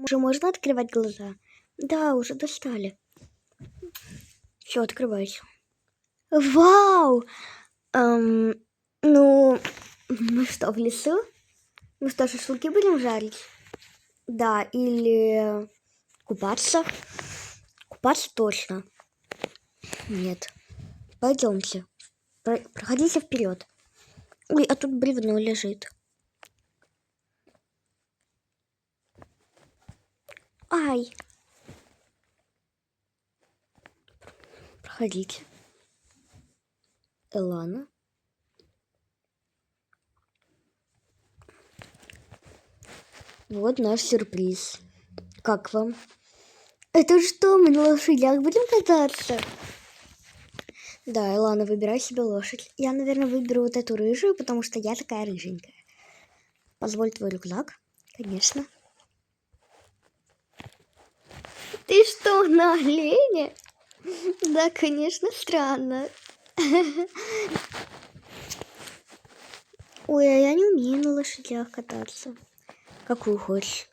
Уже можно открывать глаза? Да, уже достали. Все, открывайся. Вау! Ну, мы что, в лесу? Мы что, шашлыки будем жарить? Да, или купаться? Купаться точно. Нет. Пойдемте. Проходите вперед. Ой, а тут бревно лежит. Ай. Проходите. Элана. Вот наш сюрприз. Как вам? Это что, мы на лошадях будем кататься? Да, Элана, выбирай себе лошадь. Я, наверное, выберу вот эту рыжую, потому что я такая рыженькая. Позволь твой рюкзак. Конечно. Ты что, на олене? Да, конечно, странно. Ой, а я не умею на лошадях кататься. Какую хочешь?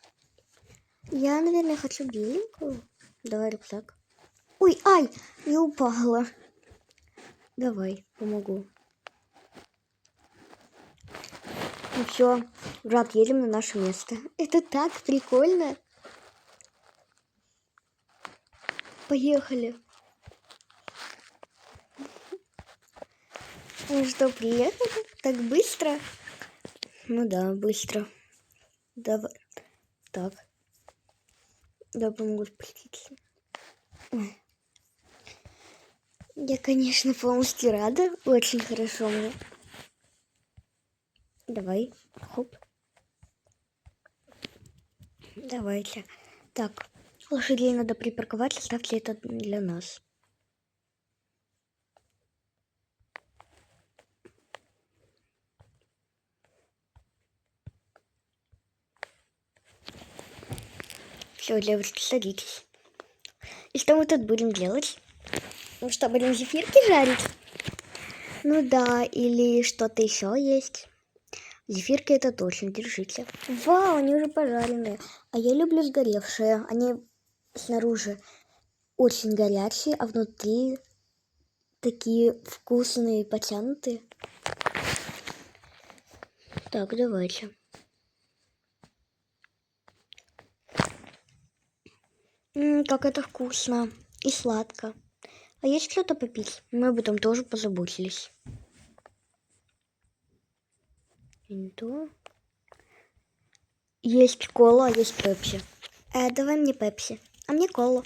Я, наверное, хочу беленькую. Давай рюкзак. Ой, ай, я упала. Давай, помогу. Ну все, брат, едем на наше место. Это так прикольно. Поехали. Ну что, приехали? Так быстро? Ну да, быстро. Давай. Так. Да, помогу спуститься. Ой. Я, конечно, полностью рада. Очень хорошо мне. Давай. Хоп. Давайте. Так. Лошадей надо припарковать. Оставьте это для нас. Все, девочки, садитесь. И что мы тут будем делать? Ну что, будем зефирки жарить? Ну да, или что-то еще есть. Зефирки это точно, держите. Вау, они уже пожаренные. А я люблю сгоревшие. Они снаружи очень горячие, а внутри такие вкусные, потянутые. Так, давайте. Как это вкусно и сладко. А есть что-то попить? Мы об этом тоже позаботились. То. Есть кола, есть пепси. Давай мне пепси, а мне колу.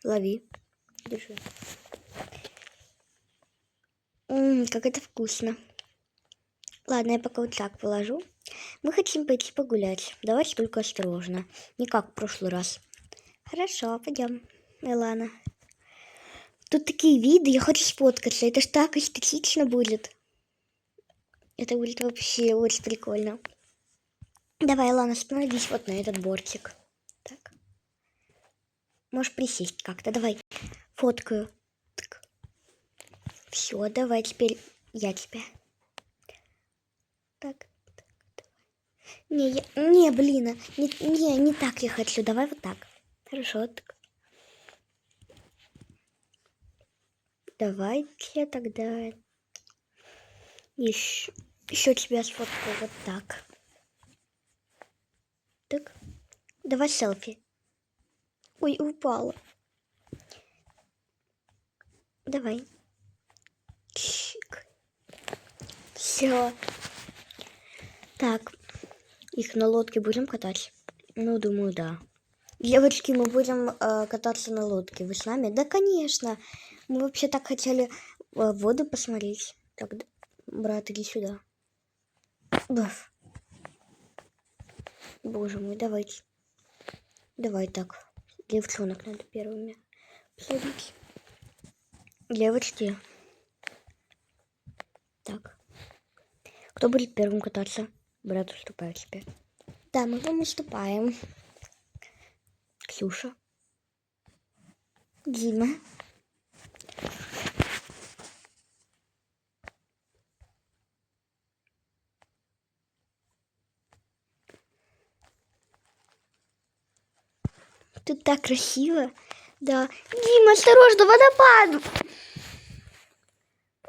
Лови. Держи. Как это вкусно. Ладно, я пока вот так положу. Мы хотим пойти погулять. Давайте только осторожно. Не как в прошлый раз. Хорошо, пойдем, Милана. Тут такие виды, я хочу сфоткаться. Это ж так эстетично будет. Это будет вообще очень прикольно. Давай, Лана, становись вот на этот бортик. Так. Можешь присесть как-то. Давай. Фоткаю. Так. Все, давай теперь я тебя. Так. Не, блин, не так я хочу. Давай вот так. Хорошо. Так. Давайте тогда еще тебя сфоткаю вот так. Так. Давай селфи. Ой, упала. Давай. Чик. Все. Так. Их на лодке будем катать? Ну, думаю, да. Девочки, мы будем кататься на лодке. Вы с нами? Да, конечно. Мы вообще так хотели воду посмотреть. Так, брат, иди сюда. Баф. Боже мой, давайте. Давай так. Девчонок надо первыми посадить. Девочки. Так. Кто будет первым кататься? Брат, уступает тебе. Да, мы вам уступаем. Ксюша. Дима. Тут так красиво. Да. Дима, осторожно, водопад!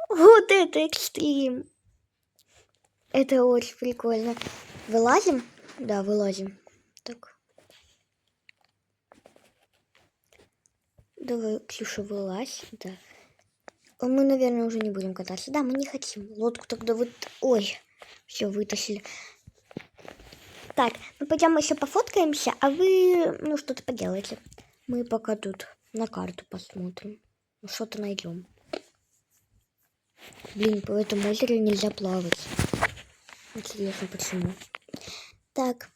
Вот это экстрим. Это очень прикольно. Вылазим? Да, вылазим. Так. Давай, Ксюша, вылазь. Да. Мы, наверное, уже не будем кататься. Да, мы не хотим. Лодку тогда вот... Ой, все, вытащили. Так, мы пойдем еще пофоткаемся, а вы, ну, что-то поделаете. Мы пока тут на карту посмотрим. Что-то найдем. Блин, по этому озеру нельзя плавать. Интересно, почему? Так,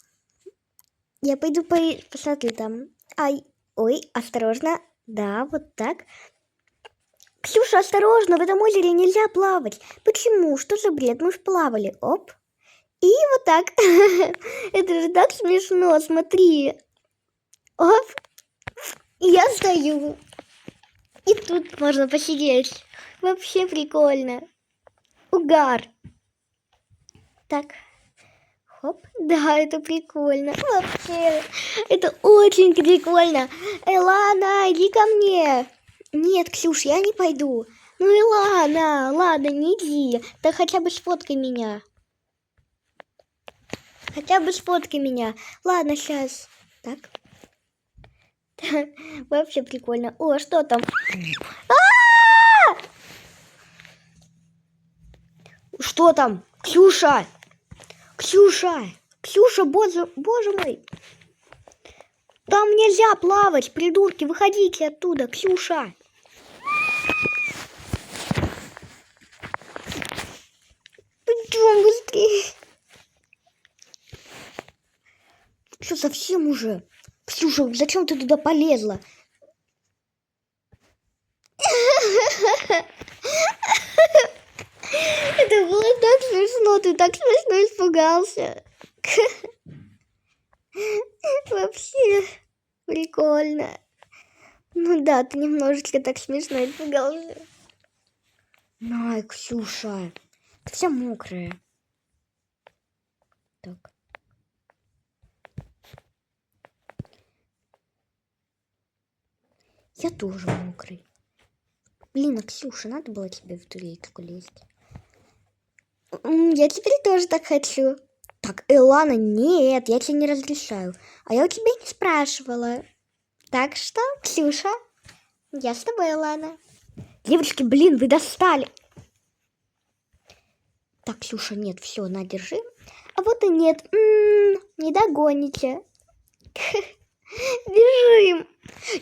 я пойду посмотрю там. Ай, ой, осторожно. Да, вот так. Ксюша, осторожно, в этом озере нельзя плавать. Почему? Что за бред? Мы ж плавали. Оп. И вот так. Это же так смешно, смотри. Оп. Я стою. И тут можно посидеть. Вообще прикольно. Угар. Так. Хоп. Да, это прикольно. Вообще. Это очень прикольно. Лана, иди ко мне. Нет, Ксюш, я не пойду. Ну и ладно, не иди. Так хотя бы сфоткай меня. Хотя бы сфоткай меня. Ладно, сейчас. Так. Вообще прикольно. О, что там? Что там? Ксюша! Ксюша! Ксюша, боже мой! Там нельзя плавать, придурки, выходите оттуда, Ксюша! Пойдем быстрее! Что, совсем уже? Ксюша, зачем ты туда полезла? Это было так смешно, ты так смешно испугался. Вообще прикольно. Ну да, ты немножечко так смешно испугался. Най, Ксюша, ты вся мокрая. Так. Я тоже мокрый. Блин, а Ксюша, надо было тебе в турельку лезть. Я теперь тоже так хочу. Так, Элана, нет, я тебе не разрешаю. А я у тебя не спрашивала. Так что, Ксюша, я с тобой, Элана. Девочки, блин, вы достали. Так, Ксюша, нет, все, на, держи. А вот и нет. Не догоните. Бежим.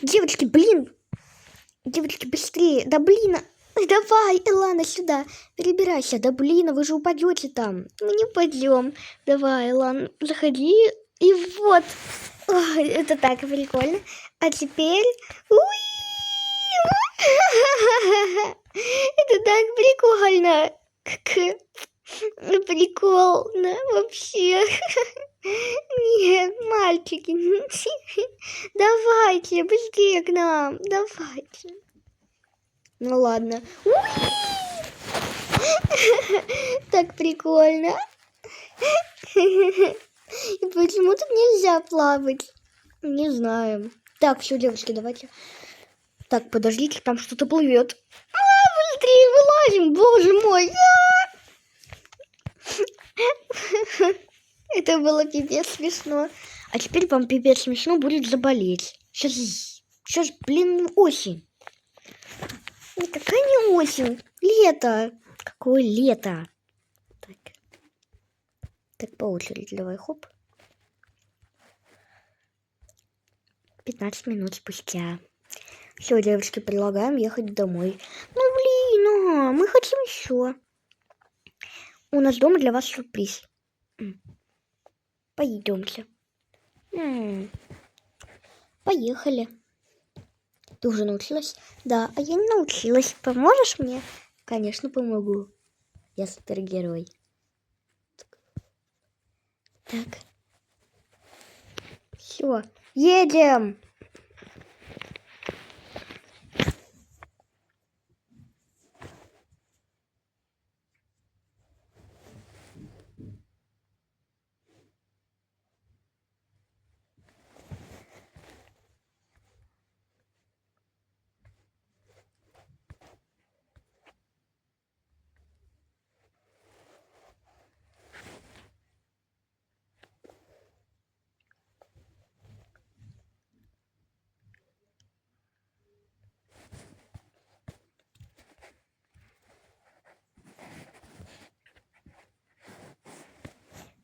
Девочки, блин. Девочки, быстрее. Да блин. Давай, Элана, сюда. Перебирайся. Да блин, вы же упадете там. Мы не упадем. Давай, Элана, заходи. И вот. Ой, это так прикольно. А теперь... Это так прикольно. Прикольно вообще. Нет, мальчики. Давайте, быстрее к нам. Давайте. Ну ладно. Так прикольно. И почему тут нельзя плавать? Не знаю. Так, все, девочки, давайте. Так, подождите, там что-то плывет. Быстрее вылазим, боже мой. Это было пипец смешно. А теперь вам пипец смешно будет заболеть. Сейчас, блин, осень. Какая не осень? Лето. Какое лето? Так, по очереди давай, хоп. 15 минут спустя. Все, девочки, предлагаем ехать домой. Ну, блин, мы хотим еще. У нас дома для вас сюрприз. Пойдемте. Поехали. Ты уже научилась? Да, а я не научилась. Поможешь мне? Конечно, помогу. Я супергерой. Так. Все, едем.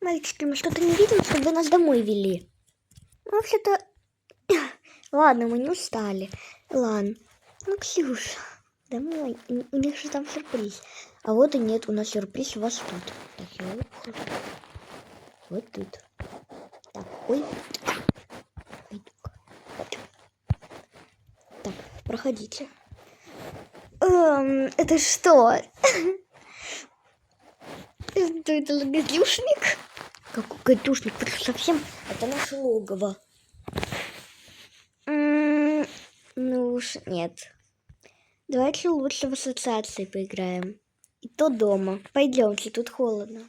Мальчики, мы что-то не видим, чтобы вы нас домой вели. Ну, вообще-то... Ладно, мы не устали. Ладно. Ну, Ксюша, домой. У них же там сюрприз. А вот и нет, у нас сюрприз у вас тут. Так, я ухожу. Вот тут. Так, ой. Так, проходите. Это что? Это гадюшник? Какой гадюшник? Ты совсем... Это наше логово. Ну уж нет. Давайте лучше в ассоциации поиграем. И то дома. Пойдемте, тут холодно.